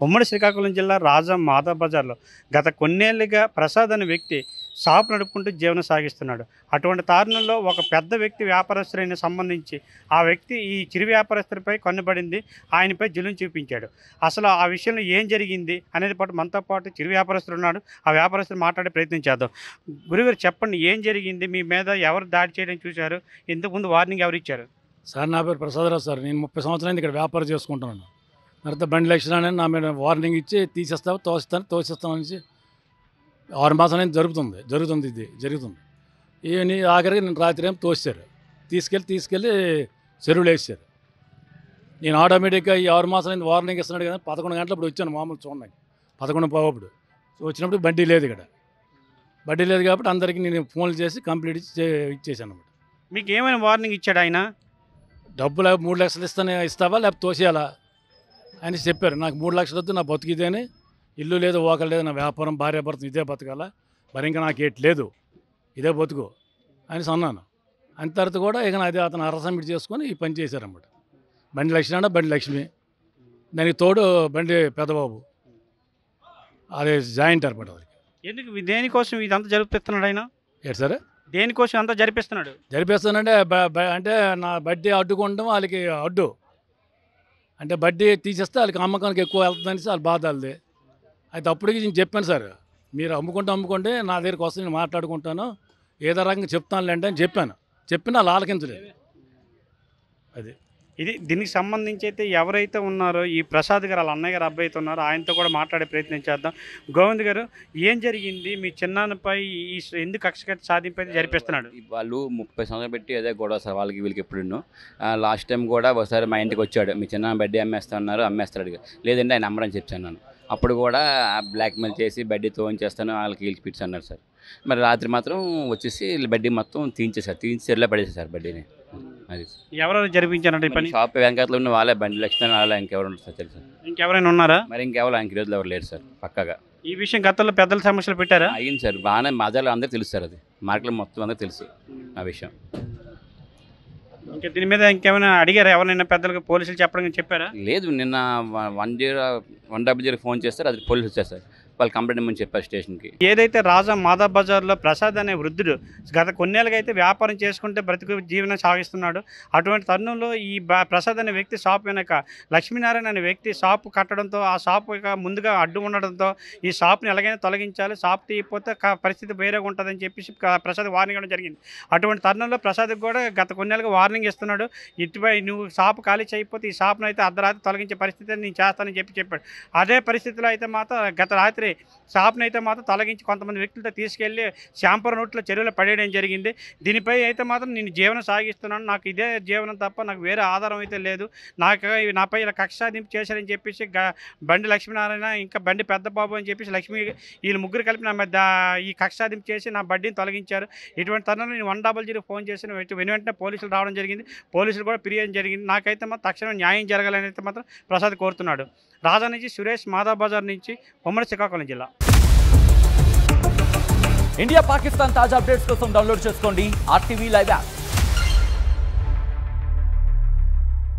ఉమ్మడి శ్రీకాకుళం జిల్లా రాజం మాధవ్ బజార్లో గత కొన్నేళ్లుగా ప్రసాద్ అనే వ్యక్తి షాప్ నడుపుకుంటూ జీవనం సాగిస్తున్నాడు. అటువంటి తరుణంలో ఒక పెద్ద వ్యక్తి వ్యాపారస్తులైన సంబంధించి ఆ వ్యక్తి ఈ చిరు వ్యాపారస్తులపై కన్నుబడింది, ఆయనపై జులుం చూపించాడు. అసలు ఆ విషయంలో ఏం జరిగింది అనేది పాటు మనతో పాటు చిరు వ్యాపారస్తులు ఉన్నాడు. ఆ వ్యాపారస్తులు మాట్లాడే ప్రయత్నం చేద్దాం. గురుగారు చెప్పండి, ఏం జరిగింది? మీ మీద ఎవరు దాడి చేయడం చూశారు? ఇంతకుముందు వార్నింగ్ ఎవరు ఇచ్చారు? సార్ నా పేరు ప్రసాదరావు సార్. నేను 30 సంవత్సరాలు ఇక్కడ వ్యాపారం చేసుకుంటున్నాను. తర్వాత బండి లక్షణాన్ని నా మీద వార్నింగ్ ఇచ్చి తీసేస్తావు, తోసిస్తాను అనేసి 6 మాసాల నుంచి జరుగుతుంది. ఈ ఆఖరికి నేను రాత్రి ఏమో తోసారు, తీసుకెళ్ళి చెరువులు వేసారు. నేను ఆటోమేటిక్గా ఈ 6 మాసాల నుంచి వార్నింగ్ ఇస్తున్నాడు కదా, 11 గంటలప్పుడు వచ్చాను మామూలు చూడండి. 11:15 వచ్చినప్పుడు బడ్డీ లేదు ఇక్కడ. బడ్డీ లేదు కాబట్టి అందరికీ నేను ఫోన్లు చేసి కంప్లీట్ ఇచ్చేసాను అనమాట. మీకు ఏమైనా వార్నింగ్ ఇచ్చాడు ఆయన? డబ్బులు 3 లక్షలు ఇస్తావా లేకపోతే తోసేయాలా అని చెప్పారు. నాకు 3 లక్షలు వద్దు, నా బతుకిదేని, ఇల్లు లేదు, ఓకలు లేదు, నా వ్యాపారం భార్యాభర్త ఇదే బతకాల, మరి ఇంకా నాకు ఏటి లేదు, ఇదే బతుకు అని అన్నాను. అంత తర్వాత కూడా ఇక అది అతను అరసమిట్ చేసుకొని ఈ పని చేశారన్నమాట. బండి లక్ష్మీ బండి లక్ష్మి, దానికి తోడు బండి పెద్దబాబు, అదే జాయింట్ అనమాట. వాళ్ళకి ఎందుకు దేనికోసం ఇదంతా జరిపిస్తున్నాడు ఆయన? ఏంటి సార్? దేనికోసం అంతా జరిపిస్తానంటే అంటే నా బడ్డీ అడ్డుకోవడం వాళ్ళకి అడ్డు, అంటే బడ్డీ తీసేస్తే వాళ్ళకి అమ్మకానికి ఎక్కువ వెళ్తుందని వాళ్ళ బాధ వాళ్ళది. అయితే అప్పటికి నేను చెప్పాను, సార్ మీరు అమ్ముకుంటే నా దగ్గరికి వస్తే నేను మాట్లాడుకుంటాను, ఏదో రకంగా చెప్తానులేండి అని చెప్పిన వాళ్ళు ఆలకించలేదు. అది దీనికి సంబంధించి అయితే ఎవరైతే ఉన్నారో ఈ ప్రసాద్ గారు, వాళ్ళ అన్నయ్య గారు అబ్బాయితో ఉన్నారో ఆయనతో కూడా మాట్లాడే ప్రయత్నం చేద్దాం. గోవింద్ గారు, ఏం జరిగింది? మీ చిన్నాన్నపై ఈ ఎందుకు కక్ష సాధింపు జరిపిస్తున్నాడు? వాళ్ళు 30 సంవత్సరాలు పెట్టి అదే గొడవ సార్ వాళ్ళకి వీళ్ళకి. ఎప్పుడు లాస్ట్ టైం కూడా ఒకసారి మా ఇంటికి వచ్చాడు, మీ చిన్న బడ్డీ అమ్మేస్తాడు, లేదంటే ఆయన అమ్మరని చెప్పాను నేను. అప్పుడు కూడా బ్లాక్మెయిల్ చేసి బడ్డీ తోయించేస్తాను, వాళ్ళకి వీళ్ళకి పిట్స్ అన్నారు సార్. మరి రాత్రి మాత్రం వచ్చేసి బడ్డీ మొత్తం తీసి చెరువులో పడేసారు బడ్డీని. అది ఎవరైనా జరిపించారంటే ఈ పని? షాప్ వెనకాతలో ఉన్న వాళ్ళే, బండి లక్ష్మీ వాళ్ళే, ఇంకెవరు ఉన్నారు సార్ తెలుసు. ఇంకెవరైనా ఉన్నారా? మరి ఇంకెవరు ఆయనకి రోజులు ఎవరు లేరు సార్ పక్కగా. ఈ విషయం గతంలో పెద్దల సమస్యలు పెట్టారా? అయ్యింది సార్, బాగానే మజాలో అందరికీ తెలుసు సార్, అది మార్కెట్లో మొత్తం అందరికీ తెలుసు ఆ విషయం. ఇంకా దీని మీద ఇంకేమైనా అడిగారా? ఎవరైనా పెద్దలకు పోలీసులు చెప్పారా? లేదు, నిన్న 100 ఫోన్ చేస్తారు, అది పోలీసు వచ్చారు సార్, వాళ్ళు కంప్లైంట్ ఇవ్వమని చెప్పారు స్టేషన్కి. ఏదైతే రాజా మాధవ్ బజార్లో ప్రసాద్ అనే వృద్ధుడు గత కొన్నేళ్ళుగా అయితే వ్యాపారం చేసుకుంటే బ్రతుకు జీవనం సాగిస్తున్నాడు. అటువంటి తరుణంలో ఈ ప్రసాద్ అనే వ్యక్తి షాప్ వెనక లక్ష్మీనారాయణ అనే వ్యక్తి షాపు కట్టడంతో, ఆ షాపు ముందుగా అడ్డు ఉండడంతో ఈ షాప్ని ఎలాగైనా తొలగించాలి, షాప్ తీయకపోతే పరిస్థితి వేరేగా ఉంటుందని చెప్పేసి ప్రసాద్ వార్నింగ్ ఇవ్వడం జరిగింది. అటువంటి తరుణంలో ప్రసాద్కి కూడా గత కొన్నేళ్ళుగా వార్నింగ్ ఇస్తున్నాడు, ఇటుపై నువ్వు షాపు ఖాళీ చేయకపోతే ఈ షాప్ను అయితే అర్ధరాత్రి తొలగించే పరిస్థితి నేను చేస్తానని చెప్పాడు. అదే పరిస్థితిలో అయితే మాత్రం గత రాత్రి షాప్ని అయితే మాత్రం తొలగించి కొంతమంది వ్యక్తులతో తీసుకెళ్లి శాంపర్ నోట్లో చెరువులో పడేయడం జరిగింది. దీనిపై అయితే మాత్రం నేను జీవనం సాగిస్తున్నాను, నాకు ఇదే జీవనం తప్ప నాకు వేరే ఆధారం అయితే లేదు, నాపై ఇలా కక్ష సాధింపు చేశారని చెప్పేసి బండి లక్ష్మీనారాయణ, ఇంకా బండి పెద్దబాబు అని చెప్పేసి వీళ్ళు ముగ్గురు కలిపి నా మధ్య ఈ కక్ష సాధింపు చేసి నా బడ్డీని తొలగించారు. ఇటువంటి తరుణంలో నేను 100 ఫోన్ చేసిన వెంటనే పోలీసులు రావడం జరిగింది. పోలీసులు కూడా ఫిర్యాదు జరిగింది. నాకైతే మాత్రం తక్షణం న్యాయం జరగాలని అయితే మాత్రం ప్రసాద్ కోరుతున్నాడు. రాజా నుంచి సురేష్, మాధవ్ బజార్ నుంచి, ఉమ్మడి శ్రీకాకుళం జిల్లా. ఇండియా పాకిస్తాన్ తాజా అప్డేట్స్ కోసం డౌన్లోడ్ చేసుకోండి RTV లైవ్ యాప్.